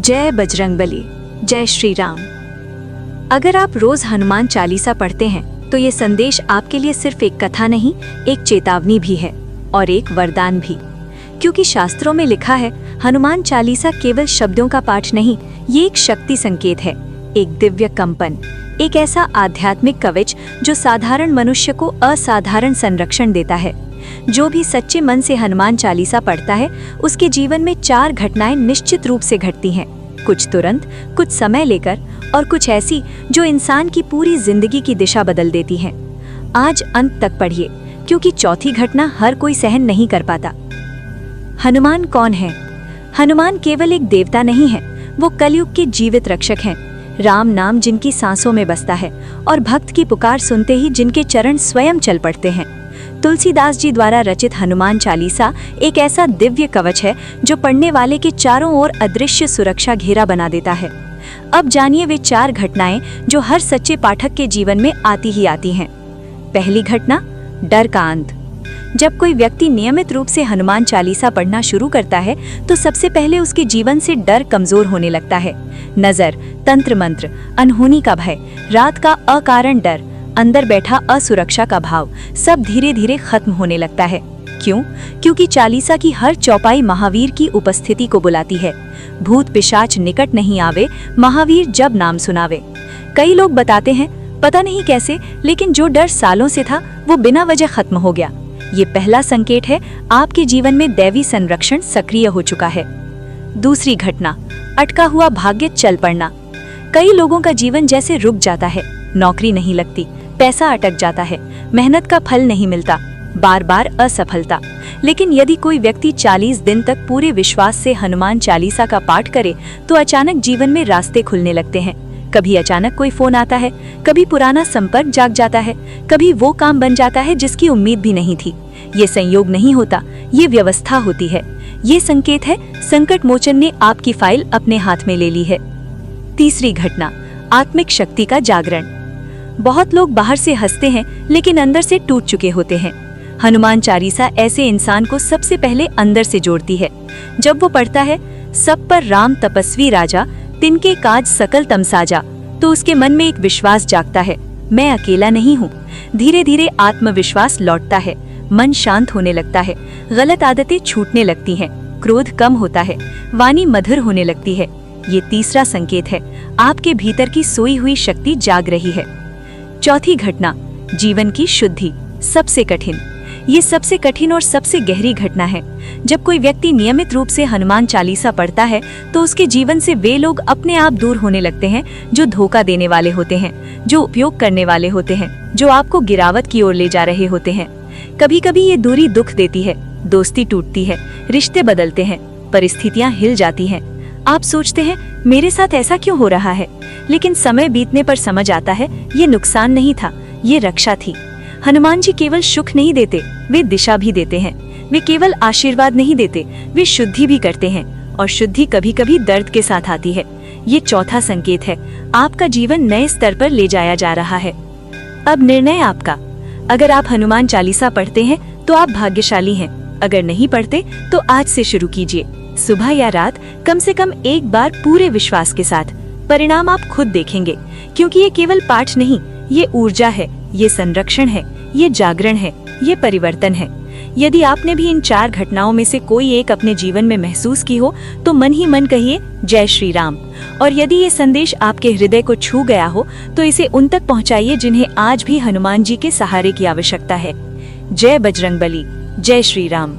जय बजरंगबली, जय श्री राम। अगर आप रोज हनुमान चालीसा पढ़ते हैं तो ये संदेश आपके लिए सिर्फ एक कथा नहीं, एक चेतावनी भी है और एक वरदान भी। क्योंकि शास्त्रों में लिखा है, हनुमान चालीसा केवल शब्दों का पाठ नहीं, ये एक शक्ति संकेत है, एक दिव्य कंपन, एक ऐसा आध्यात्मिक कवच जो साधारण मनुष्य को असाधारण संरक्षण देता है। जो भी सच्चे मन से हनुमान चालीसा पढ़ता है, उसके जीवन में 4 घटनाएं निश्चित रूप से घटती हैं, कुछ तुरंत, कुछ समय लेकर और कुछ ऐसी जो इंसान की पूरी जिंदगी की दिशा बदल देती हैं। आज अंत तक पढ़िए, क्योंकि चौथी घटना हर कोई सहन नहीं कर पाता। हनुमान कौन है? हनुमान केवल एक देवता नहीं है, वो कलयुग के जीवित रक्षक हैं। राम नाम जिनकी सांसों में बसता है और भक्त की पुकार सुनते ही जिनके चरण स्वयं चल पड़ते हैं। तुलसीदास जी द्वारा रचित हनुमान चालीसा एक ऐसा दिव्य कवच है जो पढ़ने वाले के चारों ओर अदृश्य सुरक्षा घेरा बना देता है। अब जानिए वे 4 घटनाएं जो हर सच्चे पाठक के जीवन में आती ही आती हैं। पहली घटना, डर का अंत। जब कोई व्यक्ति नियमित रूप से हनुमान चालीसा पढ़ना शुरू करता है तो सबसे पहले उसके जीवन से डर कमजोर होने लगता है। नजर, तंत्र मंत्र, अनहोनी का भय, रात का अकारण डर, अंदर बैठा असुरक्षा का भाव, सब धीरे धीरे खत्म होने लगता है। क्यों? क्योंकि चालीसा की हर चौपाई महावीर की उपस्थिति को बुलाती है। भूत पिशाच निकट नहीं आवे, महावीर जब नाम सुनावे। कई लोग बताते हैं, पता नहीं कैसे, लेकिन जो डर सालों से था वो बिना वजह खत्म हो गया। ये पहला संकेत है, आपके जीवन में दैवी संरक्षण सक्रिय हो चुका है। दूसरी घटना, अटका हुआ भाग्य चल पड़ना। कई लोगों का जीवन जैसे रुक जाता है, नौकरी नहीं लगती, पैसा अटक जाता है, मेहनत का फल नहीं मिलता, बार बार असफलता। लेकिन यदि कोई व्यक्ति 40 दिन तक पूरे विश्वास से हनुमान चालीसा का पाठ करे तो अचानक जीवन में रास्ते खुलने लगते हैं। कभी अचानक कोई फोन आता है, कभी पुराना संपर्क जाग जाता है, कभी वो काम बन जाता है जिसकी उम्मीद भी नहीं थी। ये संयोग नहीं होता, ये व्यवस्था होती है। ये संकेत है, संकट मोचन ने आपकी फाइल अपने हाथ में ले ली है। तीसरी घटना, आत्मिक शक्ति का जागरण। बहुत लोग बाहर से हंसते हैं लेकिन अंदर से टूट चुके होते हैं। हनुमान चालीसा ऐसे इंसान को सबसे पहले अंदर से जोड़ती है। जब वो पढ़ता है, सब पर राम तपस्वी राजा, तिनके काज सकल तमसाजा, तो उसके मन में एक विश्वास जागता है, मैं अकेला नहीं हूँ। धीरे धीरे आत्मविश्वास लौटता है, मन शांत होने लगता है, गलत आदतें छूटने लगती हैं, क्रोध कम होता है, वाणी मधुर होने लगती है। ये तीसरा संकेत है, आपके भीतर की सोई हुई शक्ति जाग रही है। चौथी घटना, जीवन की शुद्धि, सबसे कठिन। ये सबसे कठिन और सबसे गहरी घटना है। जब कोई व्यक्ति नियमित रूप से हनुमान चालीसा पढ़ता है तो उसके जीवन से वे लोग अपने आप दूर होने लगते हैं जो धोखा देने वाले होते हैं, जो उपयोग करने वाले होते हैं, जो आपको गिरावट की ओर ले जा रहे होते हैं। कभी कभी ये दूरी दुख देती है, दोस्ती टूटती है, रिश्ते बदलते हैं, परिस्थितियां हिल जाती हैं। आप सोचते हैं, मेरे साथ ऐसा क्यों हो रहा है? लेकिन समय बीतने पर समझ आता है, ये नुकसान नहीं था, ये रक्षा थी। हनुमान जी केवल सुख नहीं देते, वे दिशा भी देते हैं। वे केवल आशीर्वाद नहीं देते, वे शुद्धि भी करते हैं, और शुद्धि कभी कभी दर्द के साथ आती है। ये चौथा संकेत है, आपका जीवन नए स्तर पर ले जाया जा रहा है। अब निर्णय आपका। अगर आप हनुमान चालीसा पढ़ते हैं तो आप भाग्यशाली हैं। अगर नहीं पढ़ते तो आज से शुरू कीजिए, सुबह या रात, कम से कम एक बार पूरे विश्वास के साथ। परिणाम आप खुद देखेंगे, क्योंकि ये केवल पाठ नहीं, ये ऊर्जा है, ये संरक्षण है, ये जागरण है, ये परिवर्तन है। यदि आपने भी इन 4 घटनाओं में से कोई एक अपने जीवन में महसूस की हो तो मन ही मन कहिए, जय श्री राम। और यदि ये संदेश आपके हृदय को छू गया हो तो इसे उन तक पहुंचाइए जिन्हें आज भी हनुमान जी के सहारे की आवश्यकता है। जय बजरंगबली, जय श्री राम।